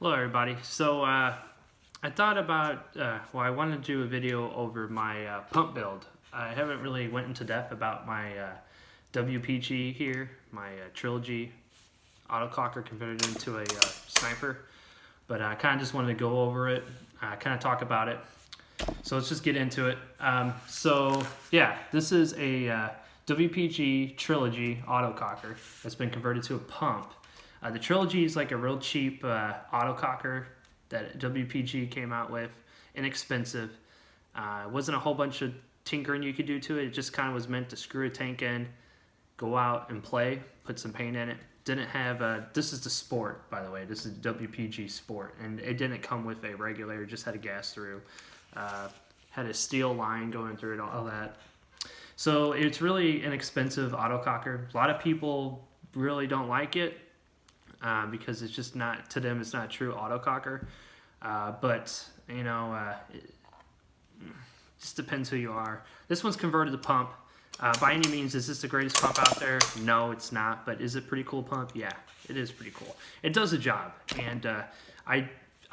Hello everybody. So I thought about, I wanted to do a video over my pump build. I haven't really went into depth about my WPG here, my Trilogy autococker converted into a sniper, but I kind of just wanted to go over it, kind of talk about it. So let's just get into it. This is a WPG Trilogy autococker that's been converted to a pump. The Trilogy is like a real cheap autococker that WPG came out with, inexpensive. It wasn't a whole bunch of tinkering you could do to it. It just kind of was meant to screw a tank in, go out and play, put some paint in it. Didn't have this is the Sport, by the way. This is WPG Sport, and it didn't come with a regulator. It just had a gas through. Had a steel line going through it, all that. So it's really an expensive autococker. A lot of people really don't like it. Because it's just not, to them, it's not a true autococker. But, you know, it just depends who you are. This one's converted to pump. By any means, is this the greatest pump out there? No, it's not. But is it a pretty cool pump? Yeah, it is pretty cool. It does the job. And I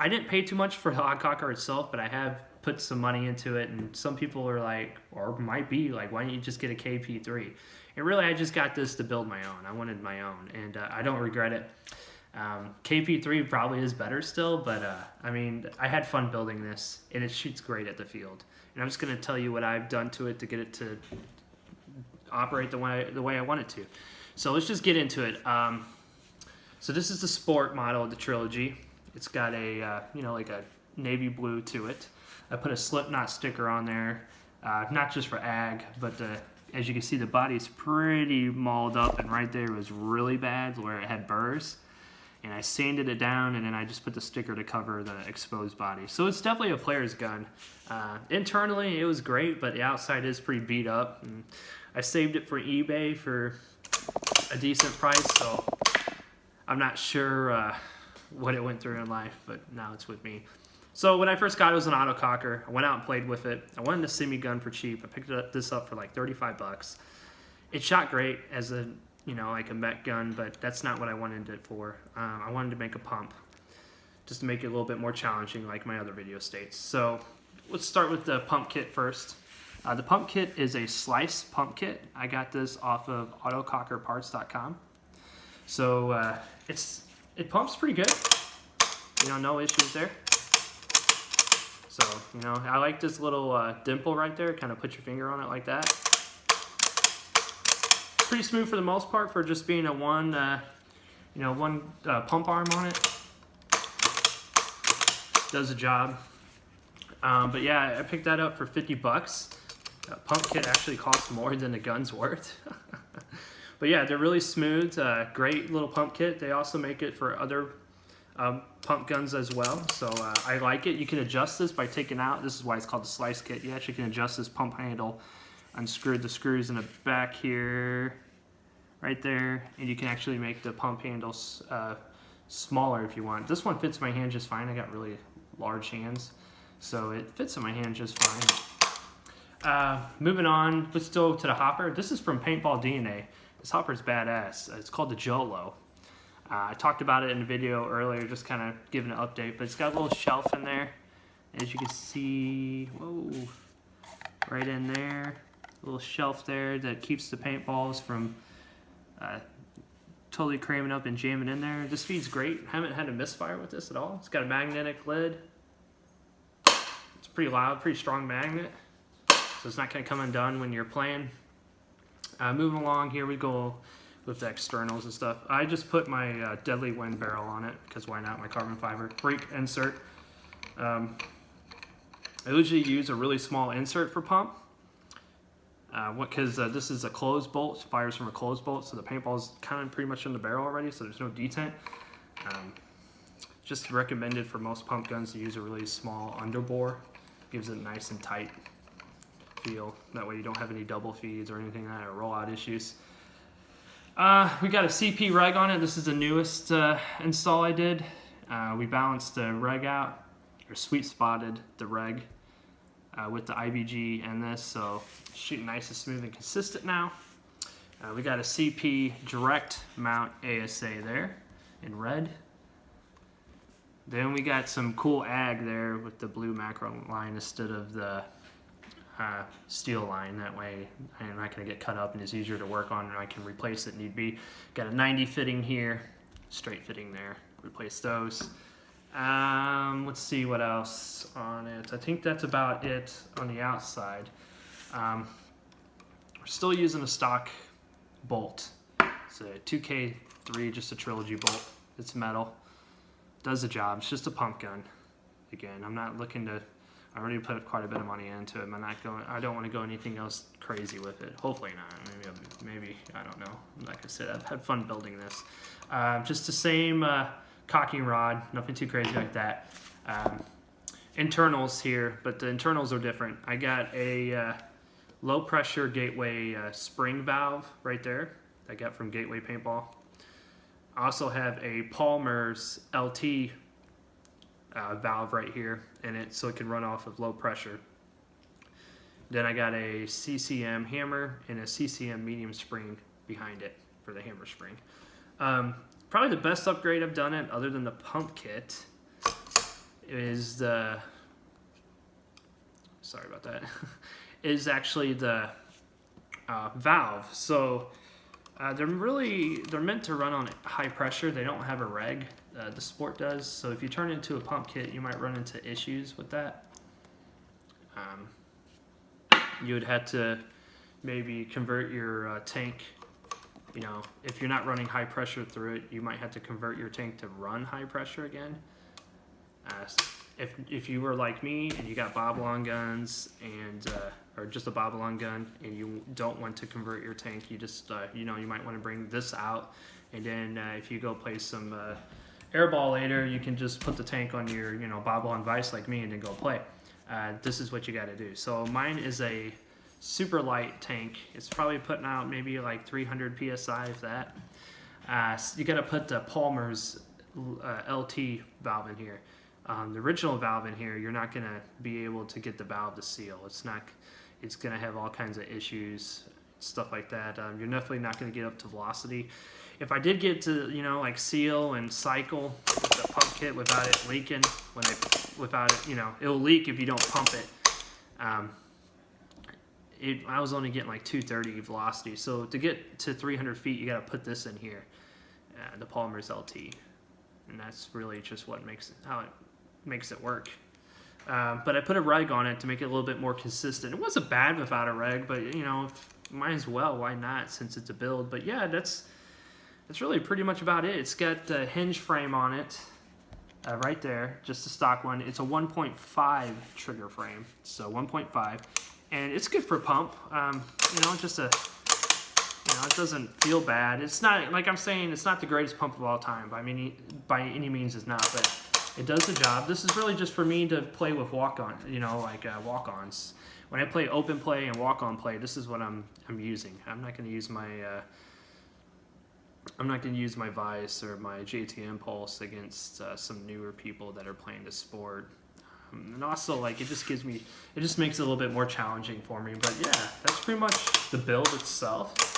didn't pay too much for the autococker itself, but I have put some money into it. And some people are like, or might be like, why don't you just get a KP3? And really, I just got this to build my own. I wanted my own, and I don't regret it. KP3 probably is better still, but I mean, I had fun building this, and it shoots great at the field. And I'm just going to tell you what I've done to it to get it to operate the way I want it to. So let's just get into it. So this is the Sport model of the Trilogy. It's got a like a navy blue to it. I put a Slipknot sticker on there, not just for ag, but as you can see, the body's pretty mauled up, and right there was really bad where it had burrs. And I sanded it down, and then I just put the sticker to cover the exposed body. So it's definitely a player's gun. Internally, it was great, but the outside is pretty beat up. And I saved it for eBay for a decent price, so I'm not sure what it went through in life, but now it's with me. So when I first got it, it was an autococker. I went out and played with it. I wanted a semi-gun for cheap. I picked this up for like 35 bucks. It shot great as a, like a mech gun, but that's not what I wanted it for. I wanted to make a pump, just to make it a little bit more challenging like my other video states. So let's start with the pump kit first. The pump kit is a slice pump kit. I got this off of autocockerparts.com. So it pumps pretty good. No issues there. So, I like this little dimple right there. Kind of put your finger on it like that. Pretty smooth for the most part for just being a one pump arm on it. Does the job. But yeah, I picked that up for 50 bucks. Pump kit actually costs more than the gun's worth. But yeah, they're really smooth. Great little pump kit. They also make it for other pump guns as well, so I like it. You can adjust this by taking out, this is why it's called the slice kit. You actually can adjust this pump handle, unscrew the screws in the back here, right there, and you can actually make the pump handles smaller if you want. This one fits my hand just fine. I got really large hands, so it fits in my hand just fine. Moving on, let's go to the hopper. This is from Paintball DNA. This hopper's badass. It's called the Jolo. I talked about it in a video earlier, just kind of giving an update, but it's got a little shelf in there, as you can see, whoa, right in there, a little shelf there that keeps the paintballs from totally cramming up and jamming in there. This feed's great. Haven't had a misfire with this at all. It's got a magnetic lid. It's pretty loud, pretty strong magnet, so it's not going to come undone when you're playing. Moving along, here we go with the externals and stuff. I just put my Deadly Wind barrel on it, because why not, my carbon fiber. Freak insert. I usually use a really small insert for pump, because this is a closed bolt, fires from a closed bolt, so the paintball's kind of pretty much in the barrel already, so there's no detent. Just recommended for most pump guns to use a really small underbore. Gives it a nice and tight feel. That way you don't have any double feeds or anything like that, or rollout issues. We got a CP reg on it. This is the newest install I did. We balanced the reg out, or sweet spotted the reg with the IBG and this, so it's shooting nice and smooth and consistent now. We got a CP direct mount ASA there in red. Then we got some cool ag there with the blue macro line instead of the steel line. That way I'm not going to get cut up and it's easier to work on, and I can replace it need be. Got a 90 fitting here, straight fitting there. Replace those. Let's see what else on it. I think that's about it on the outside. We're still using a stock bolt. It's a 2K3, just a Trilogy bolt. It's metal. Does the job. It's just a pump gun. Again, I'm not looking to. I already put quite a bit of money into it. I'm not going. I don't want to go anything else crazy with it. Hopefully not. Maybe I don't know. Like I said, I've had fun building this. Just the same cocking rod. Nothing too crazy like that. Internals here, but the internals are different. I got a low pressure Gateway spring valve right there. I got from Gateway Paintball. I also have a Palmer's LT valve right here in it, so it can run off of low pressure. Then I got a CCM hammer and a CCM medium spring behind it for the hammer spring. Probably the best upgrade I've done it, other than the pump kit, is the, sorry about that, is actually the valve. So they're meant to run on high pressure. They don't have a reg. The Sport does. So if you turn it into a pump kit, you might run into issues with that. You would have to maybe convert your tank. You know, if you're not running high pressure through it, you might have to convert your tank to run high pressure again. If you were like me and you got bob-along guns and or just a bob-along gun and you don't want to convert your tank, you just you know, you might want to bring this out, and then if you go play some airball later, you can just put the tank on your, you know, bob-along vise like me and then go play. This is what you got to do. So mine is a super light tank. It's probably putting out maybe like 300 psi, if that. So you got to put the Palmer's LT valve in here. The original valve in here, you're not going to be able to get the valve to seal. It's going to have all kinds of issues, stuff like that. You're definitely not going to get up to velocity. If I did get to, you know, like seal and cycle the pump kit without it leaking, without it, you know, it'll leak if you don't pump it. I was only getting like 230 velocity. So to get to 300 feet, you got to put this in here, the Palmer's LT, and that's really just what how it makes it work. But I put a reg on it to make it a little bit more consistent. It wasn't bad without a reg, but you know, might as well. Why not? Since it's a build. But yeah, that's really pretty much about it. It's got a hinge frame on it, right there, just a stock one. It's a 1.5 trigger frame, so 1.5, and it's good for pump. You know, just a. You know, it doesn't feel bad. It's not, like I'm saying, it's not the greatest pump of all time. By any means, it's not, but it does the job. This is really just for me to play with walk-on, you know, like walk-ons. When I play open play and walk-on play, this is what I'm using. I'm not going to use my Vice or my JTM Pulse against some newer people that are playing the sport. And also, like, it just makes it a little bit more challenging for me. But yeah, that's pretty much the build itself.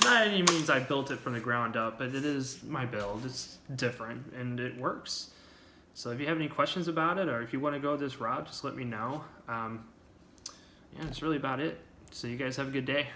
Not any means I built it from the ground up, but it is my build. It's different and it works. So if you have any questions about it, or if you want to go this route, just let me know. Yeah, that's really about it. So you guys have a good day.